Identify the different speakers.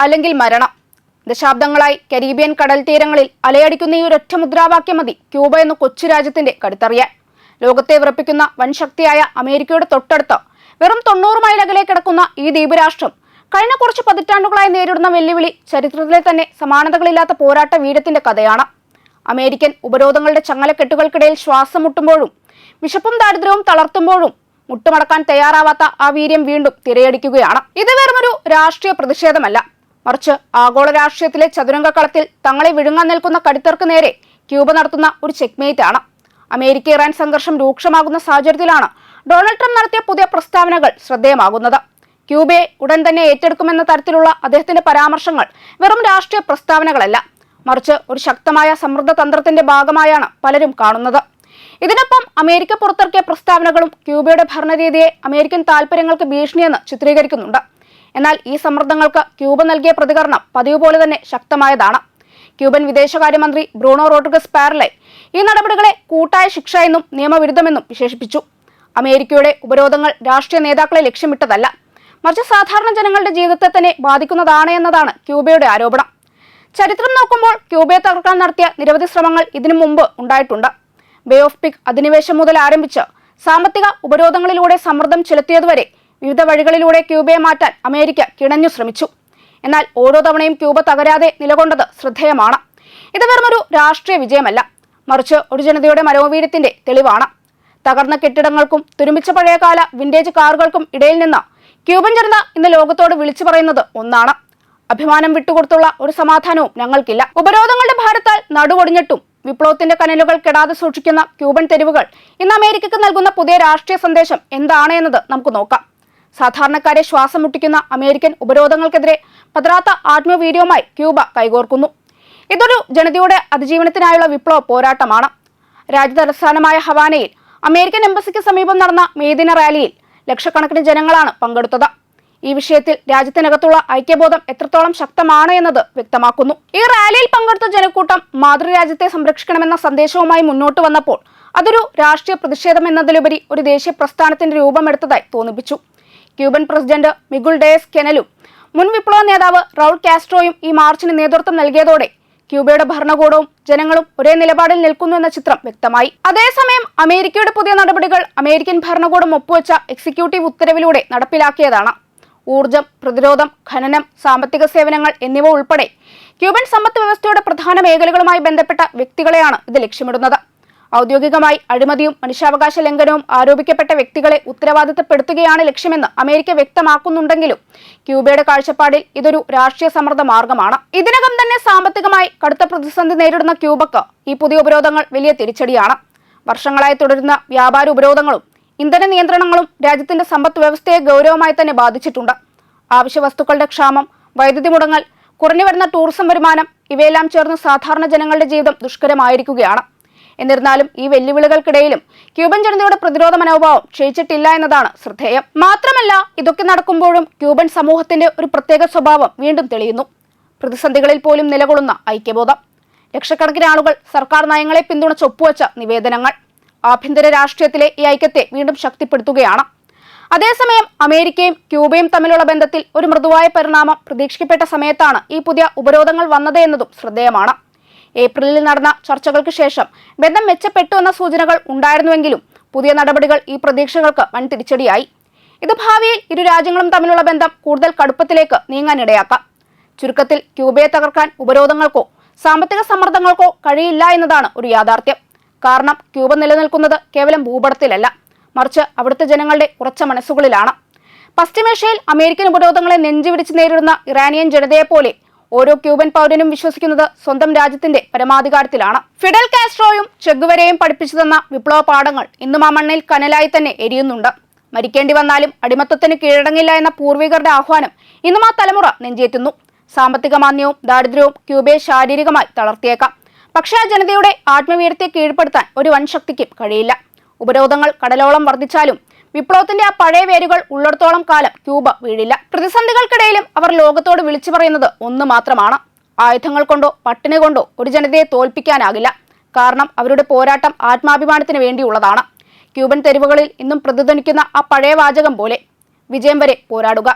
Speaker 1: അല്ലെങ്കിൽ മരണം. ദശാബ്ദങ്ങളായി കരീബിയൻ കടൽ തീരങ്ങളിൽ അലയടിക്കുന്ന ഈ ഒരൊറ്റ മുദ്രാവാക്യം മതി ക്യൂബ എന്ന കൊച്ചു രാജ്യത്തിന്റെ കടുത്തറിയാൻ. ലോകത്തെ വിറപ്പിക്കുന്ന വൻ ശക്തിയായ അമേരിക്കയുടെ തൊട്ടടുത്ത് വെറും 90 മൈൽ അകലെ കിടക്കുന്ന ഈ ദ്വീപ് രാഷ്ട്രം കഴിഞ്ഞ കുറച്ച് പതിറ്റാണ്ടുകളായി നേരിടുന്ന വെല്ലുവിളി ചരിത്രത്തിലെ തന്നെ സമാനതകളില്ലാത്ത പോരാട്ട വീര്യത്തിന്റെ കഥയാണ്. അമേരിക്കൻ ഉപരോധങ്ങളുടെ ചങ്ങലക്കെട്ടുകൾക്കിടയിൽ ശ്വാസം മുട്ടുമ്പോഴും വിശപ്പും ദാരിദ്ര്യവും തളർത്തുമ്പോഴും മുട്ടുമടക്കാൻ തയ്യാറാവാത്ത ആ വീര്യം വീണ്ടും തിരയടിക്കുകയാണ്. ഇത് വെറുമൊരു രാഷ്ട്രീയ പ്രതിഷേധമല്ല, മറിച്ച് ആഗോള രാഷ്ട്രീയത്തിലെ ചതുരംഗക്കളത്തിൽ തങ്ങളെ വിഴുങ്ങാൻ നിൽക്കുന്ന കടുത്തർക്ക് നേരെ ക്യൂബ നടത്തുന്ന ഒരു ചെക്ക്മേറ്റ് ആണ്. അമേരിക്ക ഇറാൻ സംഘർഷം രൂക്ഷമാകുന്ന സാഹചര്യത്തിലാണ് ഡൊണാൾഡ് ട്രംപ് നടത്തിയ പുതിയ പ്രസ്താവനകൾ ശ്രദ്ധേയമാകുന്നത്. ക്യൂബയെ ഉടൻ തന്നെ ഏറ്റെടുക്കുമെന്ന തരത്തിലുള്ള അദ്ദേഹത്തിന്റെ പരാമർശങ്ങൾ വെറും രാഷ്ട്രീയ പ്രസ്താവനകളല്ല, മറിച്ച് ഒരു ശക്തമായ സമ്മർദ്ദ തന്ത്രത്തിന്റെ ഭാഗമായാണ് പലരും കാണുന്നത്. ഇതിനൊപ്പം അമേരിക്ക പുറത്തിറക്കിയ പ്രസ്താവനകളും ക്യൂബയുടെ ഭരണരീതിയെ അമേരിക്കൻ താൽപര്യങ്ങൾക്ക് ഭീഷണിയെന്ന് ചിത്രീകരിക്കുന്നുണ്ട്. എന്നാൽ ഈ സമ്മർദ്ദങ്ങൾക്ക് ക്യൂബ നൽകിയ പ്രതികരണം പതിവ് പോലെ തന്നെ ശക്തമായതാണ്. ക്യൂബൻ വിദേശകാര്യമന്ത്രി ബ്രൂണോ റോഡ്രിഗസ് പാരലെ ഈ നടപടികളെ കൂട്ടായ ശിക്ഷ എന്നും നിയമവിരുദ്ധമെന്നും വിശേഷിപ്പിച്ചു. അമേരിക്കയുടെ ഉപരോധങ്ങൾ രാഷ്ട്രീയ നേതാക്കളെ ലക്ഷ്യമിട്ടതല്ല, മറിച്ച് സാധാരണ ജനങ്ങളുടെ ജീവിതത്തെ തന്നെ ബാധിക്കുന്നതാണ് എന്നതാണ് ക്യൂബയുടെ ആരോപണം. ചരിത്രം നോക്കുമ്പോൾ ക്യൂബയെ തകർക്കാൻ നടത്തിയ നിരവധി ശ്രമങ്ങൾ ഇതിനു മുമ്പ് ഉണ്ടായിട്ടുണ്ട്. ബേ ഓഫ് പിഗ് അധിനിവേശം മുതൽ ആരംഭിച്ച് സാമ്പത്തിക ഉപരോധങ്ങളിലൂടെ സമ്മർദ്ദം ചെലുത്തിയതുവരെ വിവിധ വഴികളിലൂടെ ക്യൂബയെ മാറ്റാൻ അമേരിക്ക കിണഞ്ഞു ശ്രമിച്ചു. എന്നാൽ ഓരോ തവണയും ക്യൂബ തകരാതെ നിലകൊണ്ടത് ശ്രദ്ധേയമാണ്. ഇത് വെറുമൊരു രാഷ്ട്രീയ വിജയമല്ല, മറിച്ച് ഒരു ജനതയുടെ മനോവീര്യത്തിന്റെ തെളിവാണ്. തകർന്ന കെട്ടിടങ്ങൾക്കും തുരുമ്പിച്ച പഴയകാല വിന്റേജ് കാറുകൾക്കും ഇടയിൽ നിന്ന് ക്യൂബൻ ജനത ഇന്ന് ലോകത്തോട് വിളിച്ചു പറയുന്നത് ഒന്നാണ്: അഭിമാനം വിട്ടുകൊടുത്തുള്ള ഒരു സമാധാനവും ഞങ്ങൾക്കില്ല. ഉപരോധങ്ങളുടെ ഭാരത്താൽ നടുവൊടിഞ്ഞിട്ടും വിപ്ലവത്തിന്റെ കനലുകൾ കെടാതെ സൂക്ഷിക്കുന്ന ക്യൂബൻ തെരുവുകൾ ഇന്ന് അമേരിക്കക്ക് നൽകുന്ന പുതിയ രാഷ്ട്രീയ സന്ദേശം എന്താണ് എന്നത് നമുക്ക് നോക്കാം. സാധാരണക്കാരെ ശ്വാസം മുട്ടിക്കുന്ന അമേരിക്കൻ ഉപരോധങ്ങൾക്കെതിരെ പതറാത്ത ആത്മവീര്യവുമായി ക്യൂബ കൈകോർക്കുന്നു. ഇതൊരു ജനതയുടെ അതിജീവനത്തിനായുള്ള വിപ്ലവ പോരാട്ടമാണ്. രാജ്യതലസ്ഥാനമായ ഹവാനയിൽ അമേരിക്കൻ എംബസിക്ക് സമീപം നടന്ന മെയ്ദിന റാലിയിൽ ലക്ഷക്കണക്കിന് ജനങ്ങളാണ് പങ്കെടുത്തത്. ഈ വിഷയത്തിൽ രാജ്യത്തിനകത്തുള്ള ഐക്യബോധം എത്രത്തോളം ശക്തമാണ് എന്നത് വ്യക്തമാക്കുന്നു. ഈ റാലിയിൽ പങ്കെടുത്ത ജനക്കൂട്ടം മാതൃരാജ്യത്തെ സംരക്ഷിക്കണമെന്ന സന്ദേശവുമായി മുന്നോട്ട് വന്നപ്പോൾ അതൊരു രാഷ്ട്രീയ പ്രതിഷേധം എന്നതിലുപരി ഒരു ദേശീയ പ്രസ്ഥാനത്തിന്റെ രൂപമെടുത്തതായി തോന്നിപ്പിച്ചു. ക്യൂബൻ പ്രസിഡന്റ് മിഗുൽ ഡയസ് കെനലും മുൻ വിപ്ലവ നേതാവ് റൗൾ കാസ്ട്രോയും ഈ മാർച്ചിന് നേതൃത്വം നൽകിയതോടെ ക്യൂബയുടെ ഭരണകൂടവും ജനങ്ങളും ഒരേ നിലപാടിൽ നിൽക്കുന്നു എന്ന ചിത്രം വ്യക്തമായി. അതേസമയം അമേരിക്കയുടെ പുതിയ നടപടികൾ അമേരിക്കൻ ഭരണകൂടം ഒപ്പുവെച്ച എക്സിക്യൂട്ടീവ് ഉത്തരവിലൂടെ നടപ്പിലാക്കിയതാണ്. ഊർജം, പ്രതിരോധം, ഖനനം, സാമ്പത്തിക സേവനങ്ങൾ എന്നിവ ഉൾപ്പെടെ ക്യൂബൻ സമ്പദ് വ്യവസ്ഥയുടെ പ്രധാന മേഖലകളുമായി ബന്ധപ്പെട്ട വ്യക്തികളെയാണ് ഇത് ലക്ഷ്യമിടുന്നത്. ഔദ്യോഗികമായി അഴിമതിയും മനുഷ്യാവകാശ ലംഘനവും ആരോപിക്കപ്പെട്ട വ്യക്തികളെ ഉത്തരവാദിത്തപ്പെടുത്തുകയാണ് ലക്ഷ്യമെന്ന് അമേരിക്ക വ്യക്തമാക്കുന്നുണ്ടെങ്കിലും ക്യൂബയുടെ കാഴ്ചപ്പാടിൽ ഇതൊരു രാഷ്ട്രീയ സമ്മർദ്ദ മാർഗമാണ്. ഇതിനകം തന്നെ സാമ്പത്തികമായി കടുത്ത പ്രതിസന്ധി നേരിടുന്ന ക്യൂബക്ക് ഈ പുതിയ ഉപരോധങ്ങൾ വലിയ തിരിച്ചടിയാണ്. വർഷങ്ങളായി തുടരുന്ന വ്യാപാര ഉപരോധങ്ങളും ഇന്ധന നിയന്ത്രണങ്ങളും രാജ്യത്തിന്റെ സമ്പദ് വ്യവസ്ഥയെ ഗൗരവമായി തന്നെ ബാധിച്ചിട്ടുണ്ട്. ആവശ്യ വസ്തുക്കളുടെ ക്ഷാമം, വൈദ്യുതി മുടങ്ങൽ, കുറഞ്ഞുവരുന്ന ടൂറിസം വരുമാനം ഇവയെല്ലാം ചേർന്ന് സാധാരണ ജനങ്ങളുടെ ജീവിതം ദുഷ്കരമായിരിക്കുകയാണ്. എന്നിരുന്നാലും ഈ വെല്ലുവിളികൾക്കിടയിലും ക്യൂബൻ ജനതയുടെ പ്രതിരോധ മനോഭാവം ക്ഷയിച്ചിട്ടില്ല എന്നതാണ് ശ്രദ്ധേയം. മാത്രമല്ല, ഇതൊക്കെ നടക്കുമ്പോഴും ക്യൂബൻ സമൂഹത്തിന്റെ ഒരു പ്രത്യേക സ്വഭാവം വീണ്ടും തെളിയുന്നു: പ്രതിസന്ധികളിൽ പോലും നിലകൊള്ളുന്ന ഐക്യബോധം. ലക്ഷക്കണക്കിന് ആളുകൾ സർക്കാർ നയങ്ങളെ പിന്തുണച്ച് ഒപ്പുവെച്ച നിവേദനങ്ങൾ ആഭ്യന്തര രാഷ്ട്രീയത്തിലെ ഈ ഐക്യത്തെ വീണ്ടും ശക്തിപ്പെടുത്തുകയാണ്. അതേസമയം അമേരിക്കയും ക്യൂബയും തമ്മിലുള്ള ബന്ധത്തിൽ ഒരു മൃദുവായ പരിണാമം പ്രതീക്ഷിക്കപ്പെട്ട സമയത്താണ് ഈ പുതിയ ഉപരോധങ്ങൾ വന്നത് എന്നതും ശ്രദ്ധേയമാണ്. ഏപ്രിലിൽ നടന്ന ചർച്ചകൾക്ക് ശേഷം ബന്ധം മെച്ചപ്പെട്ടു എന്ന സൂചനകൾ ഉണ്ടായിരുന്നുവെങ്കിലും പുതിയ നടപടികൾ ഈ പ്രതീക്ഷകൾക്ക് വൻ തിരിച്ചടിയായി. ഇത് ഭാവിയിൽ ഇരു രാജ്യങ്ങളും തമ്മിലുള്ള ബന്ധം കൂടുതൽ കടുപ്പത്തിലേക്ക് നീങ്ങാനിടയാക്കാം. ചുരുക്കത്തിൽ ക്യൂബയെ തകർക്കാൻ ഉപരോധങ്ങൾക്കോ സാമ്പത്തിക സമ്മർദ്ദങ്ങൾക്കോ കഴിയില്ല എന്നതാണ് ഒരു യാഥാർത്ഥ്യം. കാരണം ക്യൂബ നിലനിൽക്കുന്നത് കേവലം ഭൂപടത്തിലല്ല, മറിച്ച് അവിടുത്തെ ജനങ്ങളുടെ ഉറച്ച മനസ്സുകളിലാണ്. പശ്ചിമേഷ്യയിൽ അമേരിക്കൻ ഉപരോധങ്ങളെ നെഞ്ചുവിരിച്ച് നേരിടുന്ന ഇറാനിയൻ ജനതയെപ്പോലെ ഓരോ ക്യൂബൻ പൗരനും വിശ്വസിക്കുന്നത് സ്വന്തം രാജ്യത്തിന്റെ പരമാധികാരത്തിലാണ്. ഫിഡൽ കാസ്ട്രോയും ചെഗുവേരയും പഠിപ്പിച്ചു തന്ന വിപ്ലവ പാഠങ്ങൾ ഇന്നും ആ മണ്ണിൽ കനലായി തന്നെ എരിയുന്നുണ്ട്. മരിക്കേണ്ടി വന്നാലും അടിമത്തത്തിന് കീഴടങ്ങില്ല എന്ന പൂർവികരുടെ ആഹ്വാനം ഇന്നും ആ തലമുറ നെഞ്ചേറ്റുന്നു. സാമ്പത്തിക മാന്ദ്യവും ദാരിദ്ര്യവും ക്യൂബയെ ശാരീരികമായി തളർത്തിയേക്കാം, പക്ഷേ ആ ജനതയുടെ ആത്മവീര്യത്തെ കീഴ്പ്പെടുത്താൻ ഒരു വൻ ശക്തിക്കും കഴിയില്ല. ഉപരോധങ്ങൾ കടലോളം വർദ്ധിച്ചാലും വിപ്ലവത്തിന്റെ ആ പഴയ വേരുകൾ ഉള്ളിടത്തോളം കാലം ക്യൂബ വീഴില്ല. പ്രതിസന്ധികൾക്കിടയിലും അവർ ലോകത്തോട് വിളിച്ചു പറയുന്നത് ഒന്ന് മാത്രമാണ്: ആയുധങ്ങൾ കൊണ്ടോ പട്ടിണി കൊണ്ടോ ഒരു ജനതയെ തോൽപ്പിക്കാനാകില്ല. കാരണം അവരുടെ പോരാട്ടം ആത്മാഭിമാനത്തിന് വേണ്ടിയുള്ളതാണ്. ക്യൂബൻ തെരുവുകളിൽ ഇന്നും പ്രതിധ്വനിക്കുന്ന ആ പഴയ വാചകം പോലെ: വിജയം വരെ പോരാടുക.